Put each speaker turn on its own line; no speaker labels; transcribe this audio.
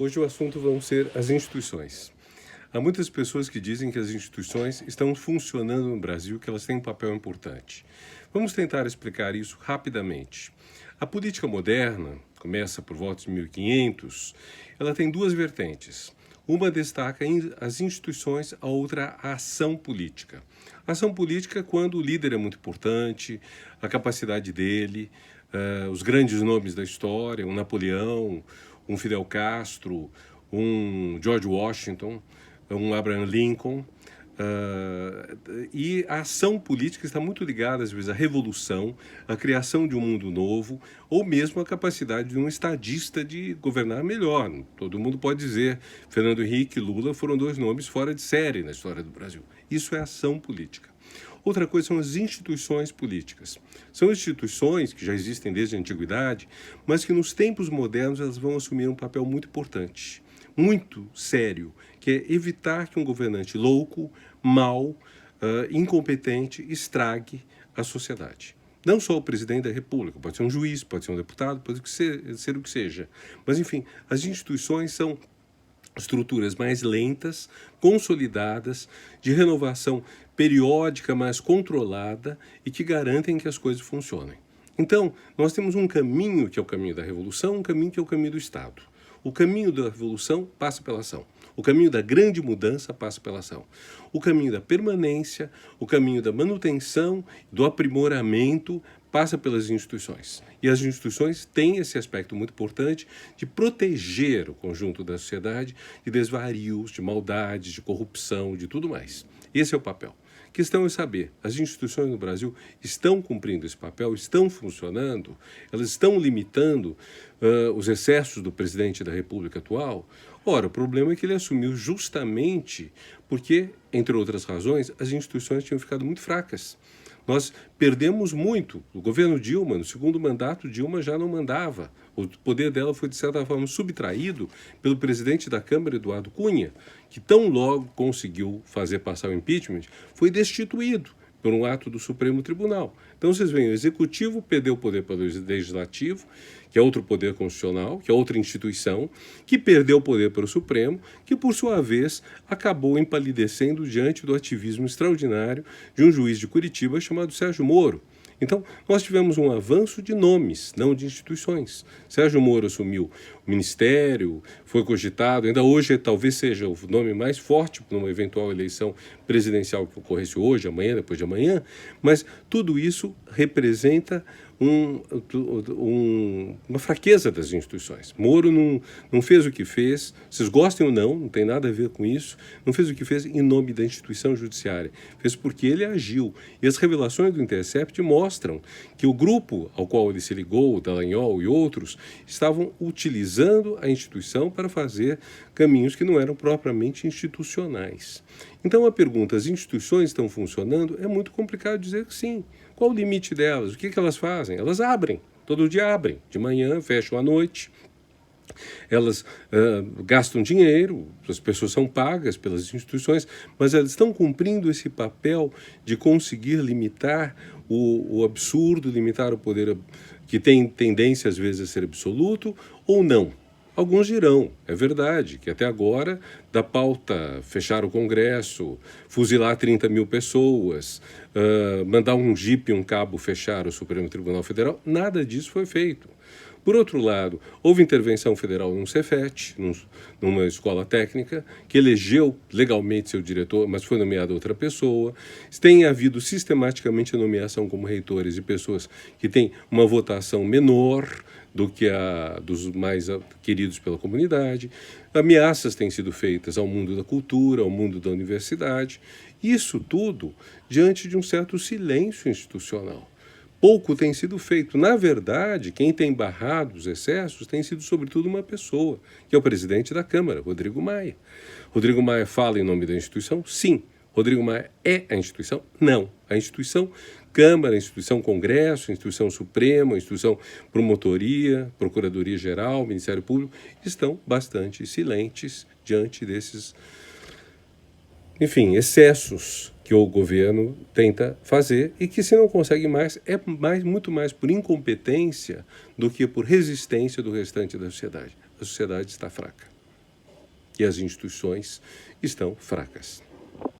Hoje o assunto vão ser as instituições. Há muitas pessoas que dizem que as instituições estão funcionando no Brasil, que elas têm um papel importante. Vamos tentar explicar isso rapidamente. A política moderna, começa por volta de 1500, ela tem duas vertentes. Uma destaca as instituições, a outra a ação política. A ação política é quando o líder é muito importante, a capacidade dele, os grandes nomes da história, um Napoleão, um Fidel Castro, um George Washington, um Abraham Lincoln. E a ação política está muito ligada, às vezes, à revolução, à criação de um mundo novo, ou mesmo à capacidade de um estadista de governar melhor. Todo mundo pode dizer, Fernando Henrique e Lula foram dois nomes fora de série na história do Brasil. Isso é ação política. Outra coisa são as instituições políticas. São instituições que já existem desde a antiguidade, mas que nos tempos modernos elas vão assumir um papel muito importante, muito sério, que é evitar que um governante louco, mau, incompetente estrague a sociedade. Não só o presidente da República, pode ser um juiz, pode ser um deputado, pode ser o que seja. Mas, enfim, as instituições são estruturas mais lentas, consolidadas, de renovação periódica, mas controlada e que garantem que as coisas funcionem. Então, nós temos um caminho que é o caminho da revolução, um caminho que é o caminho do Estado. O caminho da revolução passa pela ação. O caminho da grande mudança passa pela ação. O caminho da permanência, o caminho da manutenção, do aprimoramento, passa pelas instituições. E as instituições têm esse aspecto muito importante de proteger o conjunto da sociedade de desvarios, de maldades, de corrupção, de tudo mais. Esse é o papel. A questão é saber, as instituições no Brasil estão cumprindo esse papel, estão funcionando, elas estão limitando os excessos do presidente da República atual? Ora, o problema é que ele assumiu justamente porque, entre outras razões, as instituições tinham ficado muito fracas. Nós perdemos muito. O governo Dilma, no segundo mandato, Dilma já não mandava. O poder dela foi, de certa forma, subtraído pelo presidente da Câmara, Eduardo Cunha, que tão logo conseguiu fazer passar o impeachment, foi destituído por um ato do Supremo Tribunal. Então, vocês veem, o Executivo perdeu o poder para o Legislativo, que é outro poder constitucional, que é outra instituição, que perdeu o poder para o Supremo, que, por sua vez, acabou empalidecendo diante do ativismo extraordinário de um juiz de Curitiba chamado Sérgio Moro. Então, nós tivemos um avanço de nomes, não de instituições. Sérgio Moro assumiu o ministério, foi cogitado, ainda hoje talvez seja o nome mais forte para uma eventual eleição presidencial que ocorresse hoje, amanhã, depois de amanhã, mas tudo isso representa uma fraqueza das instituições. Moro não fez o que fez, vocês gostem ou não tem nada a ver com isso, não fez o que fez em nome da instituição judiciária, fez porque ele agiu. E as revelações do Intercept mostram que o grupo ao qual ele se ligou, o Dallagnol e outros, estavam utilizando a instituição para fazer caminhos que não eram propriamente institucionais. Então a pergunta, as instituições estão funcionando? É muito complicado dizer que sim. Qual o limite delas? O que elas fazem? Elas abrem, todo dia abrem, de manhã, fecham à noite. Elas gastam dinheiro, as pessoas são pagas pelas instituições, mas elas estão cumprindo esse papel de conseguir limitar o absurdo, limitar o poder que tem tendência às vezes a ser absoluto ou não. Alguns dirão, é verdade, que até agora, da pauta fechar o Congresso, fuzilar 30 mil pessoas, mandar um jipe e um cabo fechar o Supremo Tribunal Federal, nada disso foi feito. Por outro lado, houve intervenção federal num Cefet, numa escola técnica, que elegeu legalmente seu diretor, mas foi nomeada outra pessoa. Tem havido sistematicamente a nomeação como reitores de pessoas que têm uma votação menor do que a dos mais queridos pela comunidade. Ameaças têm sido feitas ao mundo da cultura, ao mundo da universidade. Isso tudo diante de um certo silêncio institucional. Pouco tem sido feito. Na verdade, quem tem barrado os excessos tem sido, sobretudo, uma pessoa, que é o presidente da Câmara, Rodrigo Maia. Rodrigo Maia fala em nome da instituição? Sim. Rodrigo Maia é a instituição? Não. A instituição Câmara, a instituição Congresso, a instituição Suprema, a instituição Promotoria, Procuradoria-Geral, Ministério Público, estão bastante silentes diante desses, enfim, excessos que o governo tenta fazer e que, se não consegue mais, é muito mais por incompetência do que por resistência do restante da sociedade. A sociedade está fraca. que as instituições estão fracas.